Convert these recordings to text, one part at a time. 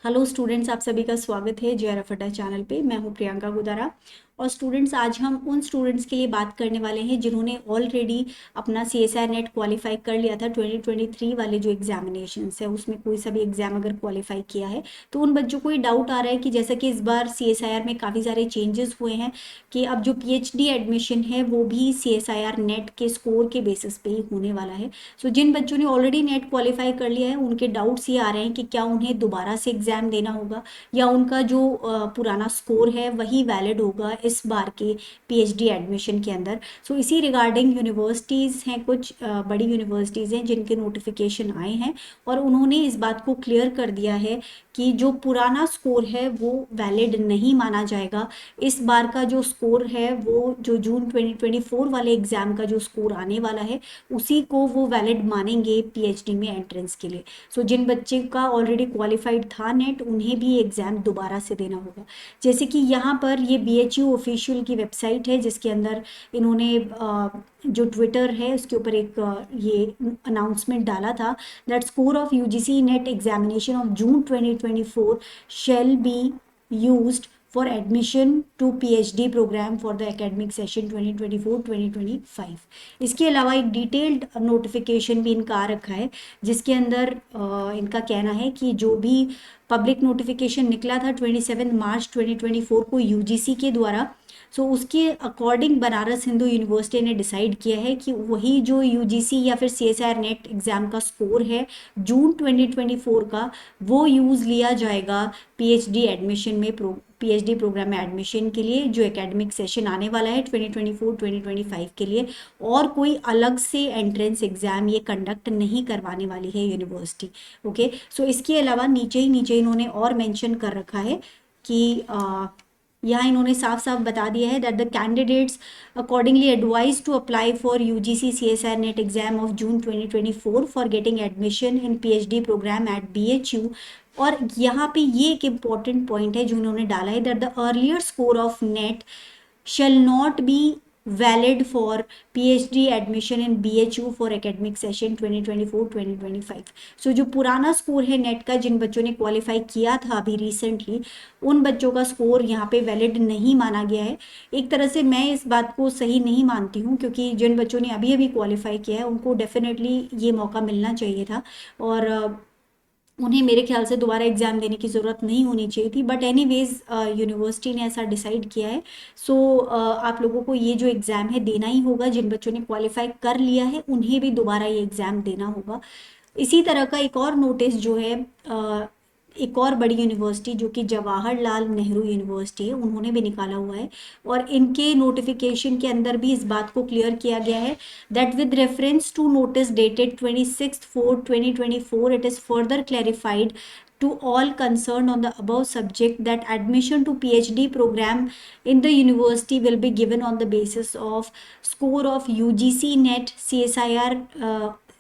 Hello students, आप सभी का स्वागत है जेआरएफ अड्डा चैनल पे। मैं हूं प्रियंका गुदारा। और स्टूडेंट्स, आज हम उन स्टूडेंट्स के लिए बात करने वाले हैं जिन्होंने ऑलरेडी अपना सीएसआर नेट क्वालिफाई कर लिया था। 2023 वाले जो एग्जामिनेशंस है उसमें कोई सा भी एग्जाम अगर क्वालिफाई किया है तो उन बच्चों को ये डाउट आ रहा है कि जैसा कि इस बार सीएसआईआर में काफ़ी सारे चेंजेस हुए हैं कि अब जो पीएचडी एडमिशन है वो भी सीएसआईआर नेट के स्कोर के बेसिस पे ही होने वाला है। सो जिन बच्चों ने ऑलरेडी नेट क्वालिफाई कर लिया है उनके डाउट्स ये आ रहे हैं कि क्या उन्हें दोबारा से एग्जाम देना होगा या उनका जो पुराना स्कोर है वही वैलिड होगा इस बार के पीएचडी एडमिशन के अंदर। सो इसी रिगार्डिंग यूनिवर्सिटीज़ हैं, कुछ बड़ी यूनिवर्सिटीज़ हैं जिनके नोटिफिकेशन आए हैं और उन्होंने इस बात को क्लियर कर दिया है कि जो पुराना स्कोर है वो वैलिड नहीं माना जाएगा। इस बार का जो स्कोर है वो जो जून 2024 वाले एग्ज़ाम का जो स्कोर आने वाला है उसी को वो वैलिड मानेंगे पीएचडी में एंट्रेंस के लिए। सो जिन बच्चे का ऑलरेडी क्वालिफाइड था नेट उन्हें भी एग्ज़ाम दोबारा से देना होगा। जैसे कि यहाँ पर ये बीएचयू ऑफिशियल की वेबसाइट है जिसके अंदर इन्होंने जो ट्विटर है उसके ऊपर एक ये अनाउंसमेंट डाला था that score of UGC net examination of June 2024 shall be used for admission to PhD program for the academic session 2024-2025। इसके अलावा एक डिटेल्ड नोटिफिकेशन भी इनका आ रखा है जिसके अंदर इनका कहना है कि जो भी पब्लिक नोटिफिकेशन निकला था 27 मार्च 2024 को यूजीसी के द्वारा, सो उसके अकॉर्डिंग बनारस हिंदू यूनिवर्सिटी ने डिसाइड किया है कि वही जो यूजीसी या फिर सीएसआर नेट एग्ज़ाम का स्कोर है जून 2024 का वो यूज़ लिया जाएगा पीएचडी एडमिशन में पीएचडी प्रोग्राम में एडमिशन के लिए जो एकेडमिक सेशन आने वाला है 2024-2025 के लिए। और कोई अलग से एंट्रेंस एग्ज़ाम ये कंडक्ट नहीं करवाने वाली है यूनिवर्सिटी। ओके, सो इसके अलावा नीचे इन्होंने और मेंशन कर रखा है कि यहाँ इन्होंने साफ साफ बता दिया है that the candidates accordingly advise to apply for UGC CSR NET exam of June 2024 for getting admission in PhD programme at BHU. और यहाँ पे ये एक इम्पॉर्टेंट पॉइंट है जो इन्होंने डाला है that the earlier score of net shall not be valid for PhD admission in BHU for academic session 2024-2025। सो जो पुराना स्कोर है नेट का जिन बच्चों ने क्वालिफाई किया था अभी रिसेंटली उन बच्चों का स्कोर यहाँ पे वैलिड नहीं माना गया है। एक तरह से मैं इस बात को सही नहीं मानती हूँ क्योंकि जिन बच्चों ने अभी अभी क्वालिफाई किया है उनको डेफिनेटली ये मौका मिलना चाहिए था और उन्हें मेरे ख्याल से दोबारा एग्ज़ाम देने की ज़रूरत नहीं होनी चाहिए थी। बट एनीवेज़ यूनिवर्सिटी ने ऐसा डिसाइड किया है। सो आप लोगों को ये जो एग्ज़ाम है देना ही होगा। जिन बच्चों ने क्वालिफाई कर लिया है उन्हें भी दोबारा ये एग्ज़ाम देना होगा। इसी तरह का एक और नोटिस जो है एक और बड़ी यूनिवर्सिटी जो कि जवाहरलाल नेहरू यूनिवर्सिटी है उन्होंने भी निकाला हुआ है और इनके नोटिफिकेशन के अंदर भी इस बात को क्लियर किया गया है that with reference to notice dated 26/4/2024 it is further clarified to all concerned on the above subject that admission to PhD program in the university will be given on the basis of score of UGC NET CSIR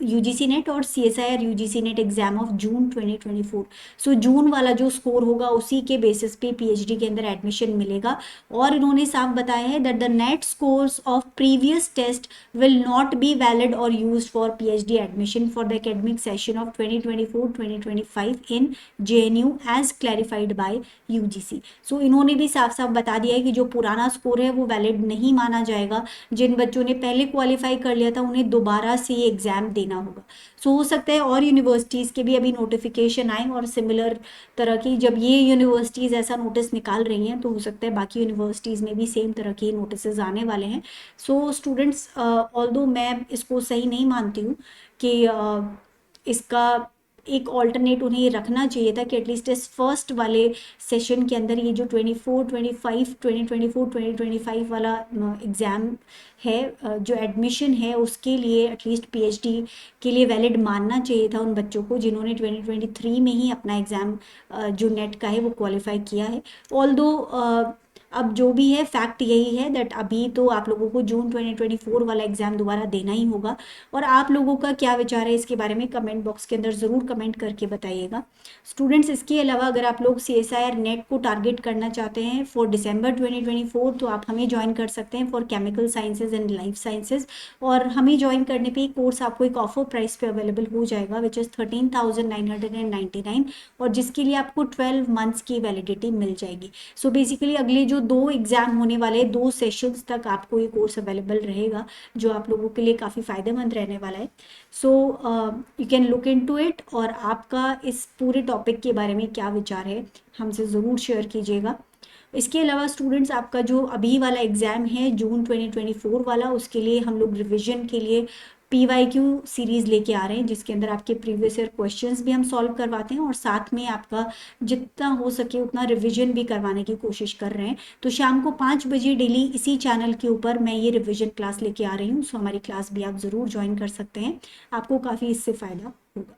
UGC NET और CSIR UGC NET exam of June 2024। So June वाला जो score होगा उसी के basis पे PhD के अंदर admission मिलेगा। और इन्होंने साफ बताया है that the NET scores of previous test will not be valid और used for PhD admission for the academic session of 2024-2025 in JNU as clarified by UGC. So इन्होंने भी साफ साफ बता दिया है कि जो पुराना स्कोर है वो वैलिड नहीं माना जाएगा। जिन बच्चों ने पहले क्वालिफाई कर लिया था उन्हें दोबारा से ये एग्जाम देना होगा। सो हो सकता है और यूनिवर्सिटीज़ के भी अभी नोटिफिकेशन आए और सिमिलर तरह की, जब ये यूनिवर्सिटीज़ ऐसा नोटिस निकाल रही हैं तो हो सकता है बाकी यूनिवर्सिटीज़ में भी सेम तरह के नोटिस आने वाले हैं। सो स्टूडेंट्स, ऑल्दो मैं इसको सही नहीं मानती हूँ कि इसका एक ऑल्टरनेट उन्हें ये रखना चाहिए था कि एटलीस्ट इस फर्स्ट वाले सेशन के अंदर ये जो 2024-25 वाला एग्ज़ाम है जो एडमिशन है उसके लिए एटलीस्ट पीएचडी के लिए वैलिड मानना चाहिए था उन बच्चों को जिन्होंने 2023 में ही अपना एग्ज़ाम जो नेट का है वो क्वालिफाई किया है। ऑल्दो अब जो भी है फैक्ट यही है दैट अभी तो आप लोगों को जून 2024 वाला एग्ज़ाम दोबारा देना ही होगा। और आप लोगों का क्या विचार है इसके बारे में कमेंट बॉक्स के अंदर ज़रूर कमेंट करके बताइएगा। स्टूडेंट्स, इसके अलावा अगर आप लोग CSIR नेट को टारगेट करना चाहते हैं फॉर दिसंबर 2024 तो आप हमें ज्वाइन कर सकते हैं for chemical sciences and life sciences. और हमें ज्वाइन करने पे कोर्स आपको एक ऑफर प्राइस पे अवेलेबल हो जाएगा विच इज़ 13,999 और जिसके लिए आपको 12 मंथ्स की वैलिडिटी मिल जाएगी। सो बेसिकली अगले जो 2 एग्ज़ाम होने वाले 2 सेशंस तक आपको ये कोर्स अवेलेबल रहेगा जो आप लोगों के लिए काफ़ी फ़ायदेमंद रहने वाला है। So you can look into it. और आपका इस पूरे टॉपिक के बारे में क्या विचार है हमसे ज़रूर शेयर कीजिएगा। इसके अलावा स्टूडेंट्स, आपका जो अभी वाला एग्ज़ाम है जून 2024 वाला, उसके लिए हम लोग रिवीजन के लिए PYQ सीरीज़ लेके आ रहे हैं जिसके अंदर आपके प्रीवियस ईयर क्वेश्चंस भी हम सॉल्व करवाते हैं और साथ में आपका जितना हो सके उतना रिवीजन भी करवाने की कोशिश कर रहे हैं। तो शाम को 5 बजे डेली इसी चैनल के ऊपर मैं ये रिवीजन क्लास लेके आ रही हूँ। सो हमारी क्लास भी आप ज़रूर ज्वाइन कर सकते हैं, आपको काफ़ी इससे फ़ायदा होगा।